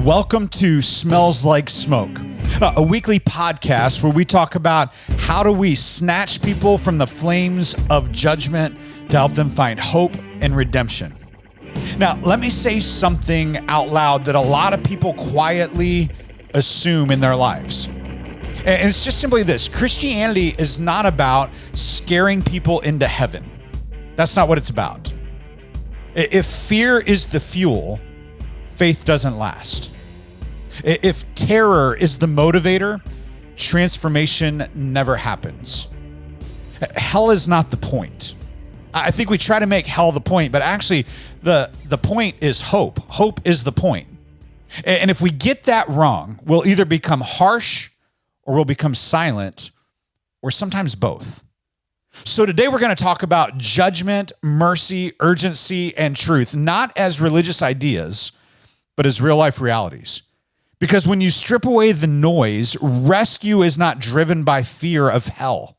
Welcome to Smells Like Smoke, a weekly podcast where we talk about how do we snatch people from the flames of judgment to help them find hope and redemption. Now, let me say something out loud that a lot of people quietly assume in their lives. And it's just simply this: Christianity is not about scaring people into heaven. That's not what it's about. If fear is the fuel, faith doesn't last. If terror is the motivator, transformation never happens. Hell is not the point. I think we try to make hell the point, but actually the point is hope. Hope is the point. And if we get that wrong, we'll either become harsh or we'll become silent, or sometimes both. So today we're going to talk about judgment, mercy, urgency, and truth, not as religious ideas, but as real life realities. Because when you strip away the noise, rescue is not driven by fear of hell.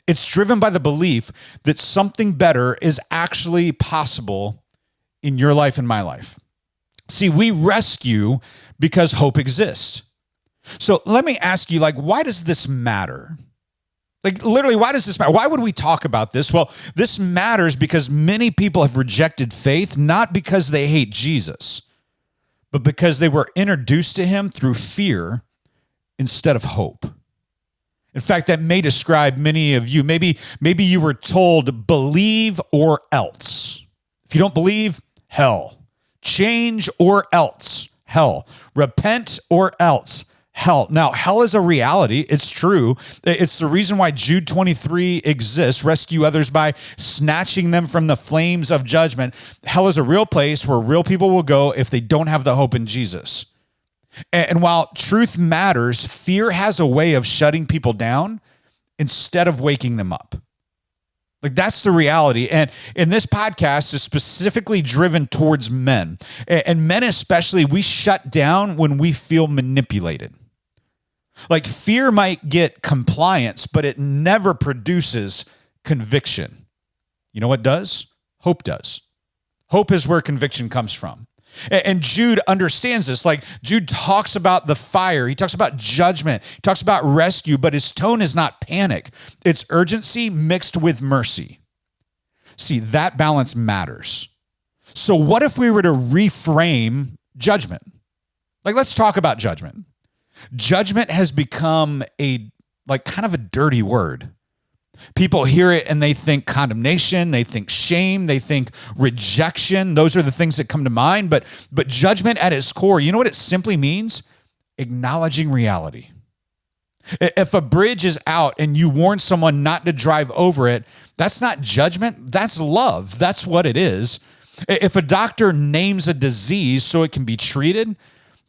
It's driven by the belief that something better is actually possible in your life and my life. See, we rescue because hope exists. So let me ask you, why does this matter? Literally, why does this matter? Why would we talk about this? Well, this matters because many people have rejected faith, not because they hate Jesus, but because they were introduced to him through fear instead of hope. In fact, that may describe many of you. Maybe you were told, believe or else. If you don't believe, hell. Change or else, hell. Repent or else, hell. Now, hell is a reality. It's true. It's the reason why Jude 23 exists. Rescue others by snatching them from the flames of judgment. Hell is a real place where real people will go if they don't have the hope in Jesus. And while truth matters, fear has a way of shutting people down instead of waking them up. That's the reality. And this podcast is specifically driven towards men. And men especially, we shut down when we feel manipulated. Fear might get compliance, but it never produces conviction. You know what does? Hope does. Hope is where conviction comes from. And Jude understands this. Jude talks about the fire. He talks about judgment. He talks about rescue, but his tone is not panic. It's urgency mixed with mercy. See, that balance matters. So what if we were to reframe judgment? Let's talk about judgment. Judgment has become kind of a dirty word. People hear it and they think condemnation, they think shame, they think rejection. Those are the things that come to mind. But judgment at its core, you know what it simply means? Acknowledging reality. If a bridge is out and you warn someone not to drive over it, that's not judgment, that's love. That's what it is. If a doctor names a disease so it can be treated,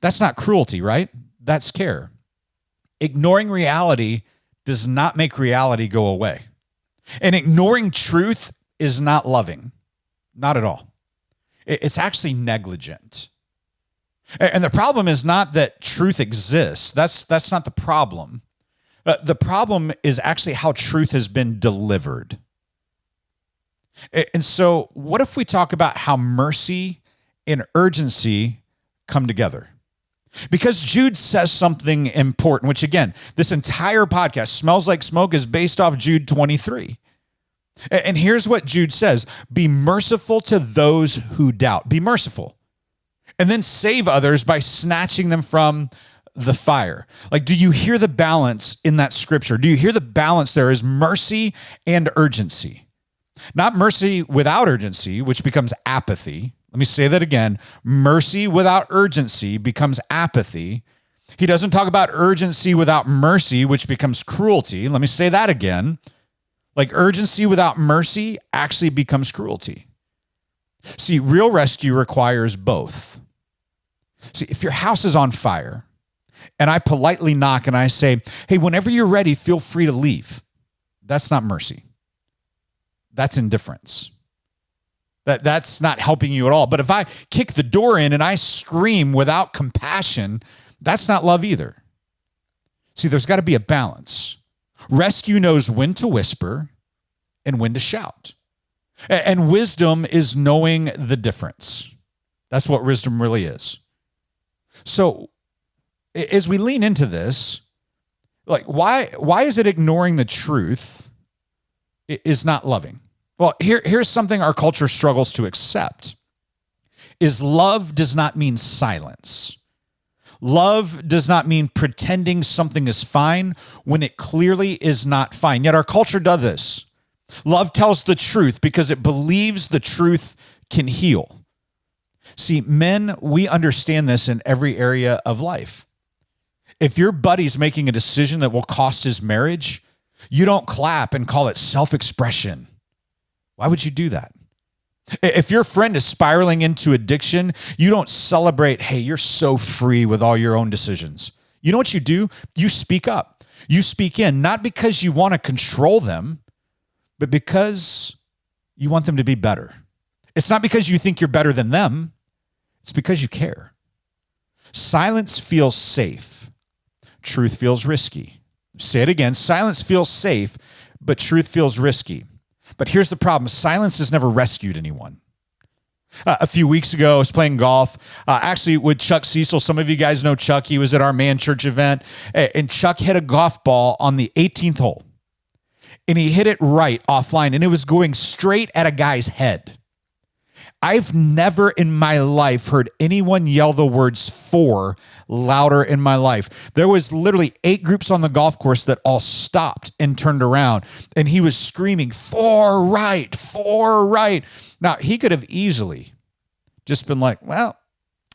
that's not cruelty, right? That's care. Ignoring reality does not make reality go away. And ignoring truth is not loving. Not at all. It's actually negligent. And the problem is not that truth exists. That's not the problem. The problem is actually how truth has been delivered. And so what if we talk about how mercy and urgency come together? Because Jude says something important, which again, this entire podcast, Smells Like Smoke, is based off Jude 23. And here's what Jude says: be merciful to those who doubt. Be merciful. And then save others by snatching them from the fire. Do you hear the balance in that scripture? Do you hear the balance? There is mercy and urgency. Not mercy without urgency, which becomes apathy. Let me say that again. Mercy without urgency becomes apathy. He doesn't talk about urgency without mercy, which becomes cruelty. Let me say that again. Urgency without mercy actually becomes cruelty. See, real rescue requires both. See, if your house is on fire and I politely knock and I say, hey, whenever you're ready, feel free to leave. That's not mercy. That's indifference. That's not helping you at all. But if I kick the door in and I scream without compassion, that's not love either. See, there's got to be a balance. Rescue knows when to whisper and when to shout. And wisdom is knowing the difference. That's what wisdom really is. So as we lean into this, like why is it ignoring the truth is not loving? Well, here's something our culture struggles to accept is love does not mean silence. Love does not mean pretending something is fine when it clearly is not fine. Yet our culture does this. Love tells the truth because it believes the truth can heal. See, men, we understand this in every area of life. If your buddy's making a decision that will cost his marriage, you don't clap and call it self-expression. Why would you do that? If your friend is spiraling into addiction, you don't celebrate, hey, you're so free with all your own decisions. You know what you do? You speak up. You speak in, not because you want to control them, but because you want them to be better. It's not because you think you're better than them. It's because you care. Silence feels safe. Truth feels risky. Say it again. Silence feels safe, but truth feels risky. But here's the problem. Silence has never rescued anyone. A few weeks ago, I was playing golf, actually with Chuck Cecil. Some of you guys know Chuck. He was at our Man Church event, and Chuck hit a golf ball on the 18th hole, and he hit it right offline, and it was going straight at a guy's head. I've never in my life heard anyone yell the words "for" louder in my life. There was literally 8 groups on the golf course that all stopped and turned around, and he was screaming, "For right, for right." Now, he could have easily just been like, well,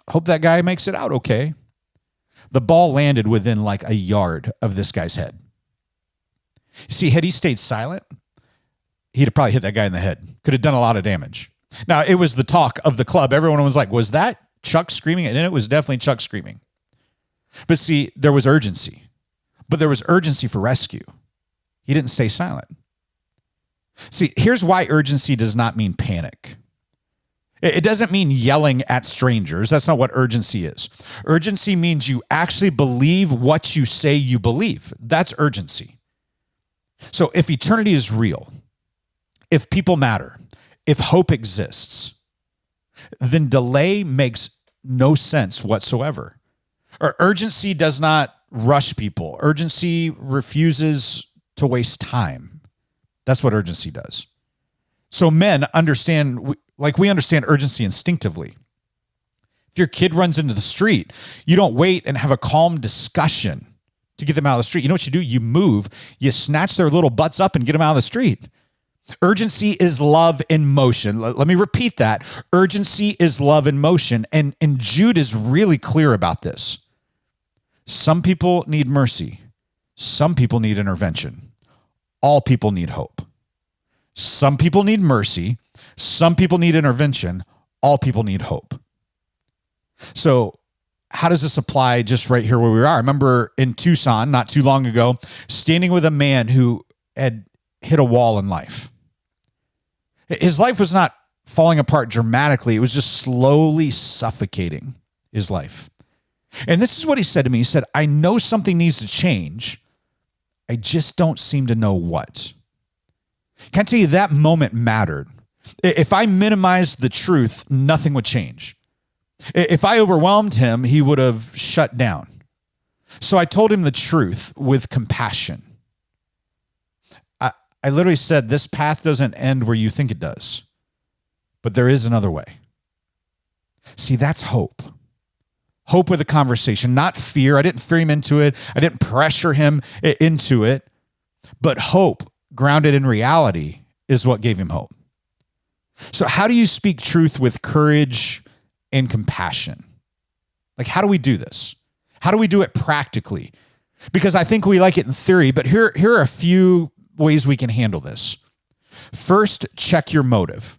hope that guy makes it out okay. The ball landed within like a yard of this guy's head. See, had he stayed silent, he'd have probably hit that guy in the head. Could have done a lot of damage. Now, it was the talk of the club. Everyone was like, was that Chuck screaming? And it was definitely Chuck screaming. But see, there was urgency. But there was urgency for rescue. He didn't stay silent. See, here's why urgency does not mean panic. It doesn't mean yelling at strangers. That's not what urgency is. Urgency means you actually believe what you say you believe. That's urgency. So if eternity is real, if people matter, if hope exists, then delay makes no sense whatsoever. Or urgency does not rush people. Urgency refuses to waste time. That's what urgency does. So men understand, like we understand urgency instinctively. If your kid runs into the street, you don't wait and have a calm discussion to get them out of the street. You know what you do? You move, you snatch their little butts up and get them out of the street. Urgency is love in motion. Let me repeat that. Urgency is love in motion. And Jude is really clear about this. Some people need mercy. Some people need intervention. All people need hope. Some people need mercy. Some people need intervention. All people need hope. So how does this apply just right here where we are? I remember in Tucson, not too long ago, standing with a man who had hit a wall in life. His life was not falling apart dramatically. It was just slowly suffocating his life. And this is what he said to me. He said, I know something needs to change. I just don't seem to know what. Can I tell you that moment mattered? If I minimized the truth, nothing would change. If I overwhelmed him, he would have shut down. So I told him the truth with compassion. I literally said, this path doesn't end where you think it does, but there is another way. See, that's hope. Hope with a conversation, not fear. I didn't fear him into it. I didn't pressure him into it, but hope grounded in reality is what gave him hope. So how do you speak truth with courage and compassion? Like, how do we do this? How do we do it practically? Because I think we like it in theory, but here are a few ways we can handle this. First, check your motive.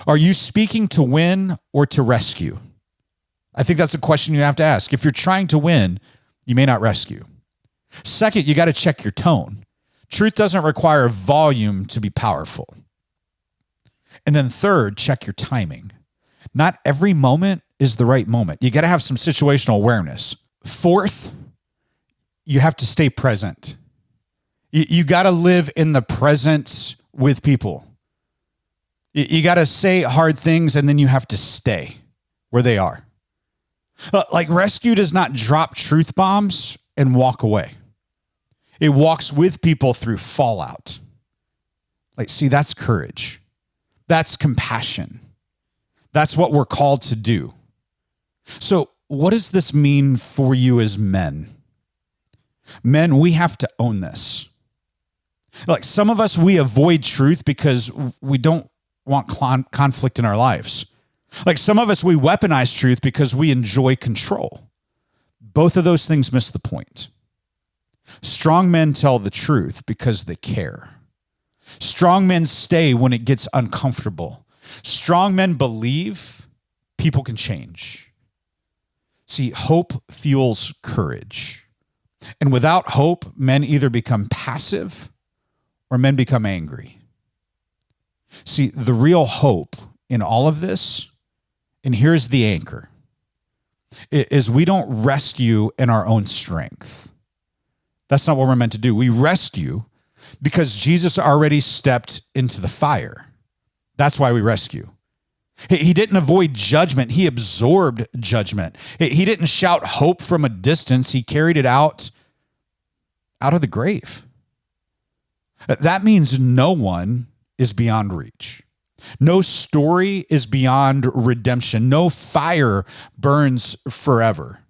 Are you speaking to win or to rescue? I think that's a question you have to ask. If you're trying to win, you may not rescue. Second, you got to check your tone. Truth doesn't require volume to be powerful. And then third, check your timing. Not every moment is the right moment. You got to have some situational awareness. Fourth, you have to stay present. You got to live in the present with people. You got to say hard things, and then you have to stay where they are. Like rescue does not drop truth bombs and walk away. It walks with people through fallout. Like, see, that's courage. That's compassion. That's what we're called to do. So what does this mean for you as men? Men, we have to own this. Like some of us, we avoid truth because we don't want conflict in our lives. Like some of us, we weaponize truth because we enjoy control. Both of those things miss the point. Strong men tell the truth because they care. Strong men stay when it gets uncomfortable. Strong men believe people can change. See, hope fuels courage. And without hope, men either become passive or men become angry. See, the real hope in all of this, and here's the anchor, is we don't rescue in our own strength. That's not what we're meant to do. We rescue because Jesus already stepped into the fire. That's why we rescue. He didn't avoid judgment. He absorbed judgment. He didn't shout hope from a distance. He carried it out of the grave. That means no one is beyond reach. No story is beyond redemption. No fire burns forever.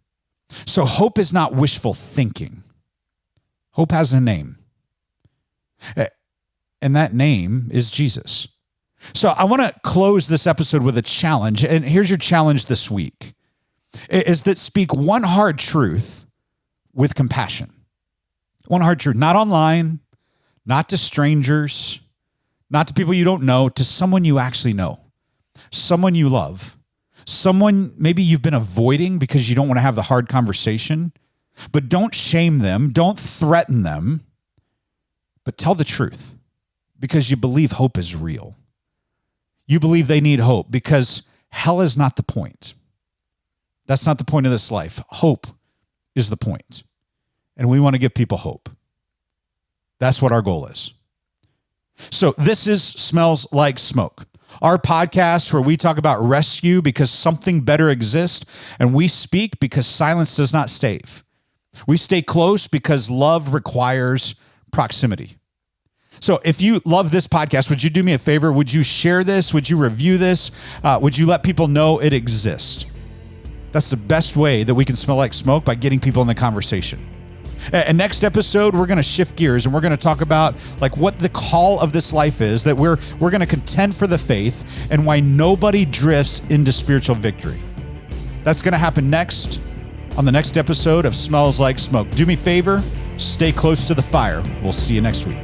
So hope is not wishful thinking. Hope has a name. And that name is Jesus. So I want to close this episode with a challenge. And here's your challenge this week, is that speak one hard truth with compassion. One hard truth, not online, not to strangers, not to people you don't know, to someone you actually know, someone you love, someone maybe you've been avoiding because you don't want to have the hard conversation, but don't shame them, don't threaten them, but tell the truth because you believe hope is real. You believe they need hope because hell is not the point. That's not the point of this life. Hope is the point. And we want to give people hope. That's what our goal is. So this is Smells Like Smoke, our podcast where we talk about rescue because something better exists, and we speak because silence does not stave. We stay close because love requires proximity. So if you love this podcast, would you do me a favor? Would you share this? Would you review this? Would you let people know it exists? That's the best way that we can smell like smoke, by getting people in the conversation. And next episode, we're going to shift gears and we're going to talk about like what the call of this life is, that we're going to contend for the faith, and why nobody drifts into spiritual victory. That's going to happen next on the next episode of Smells Like Smoke. Do me a favor, stay close to the fire. We'll see you next week.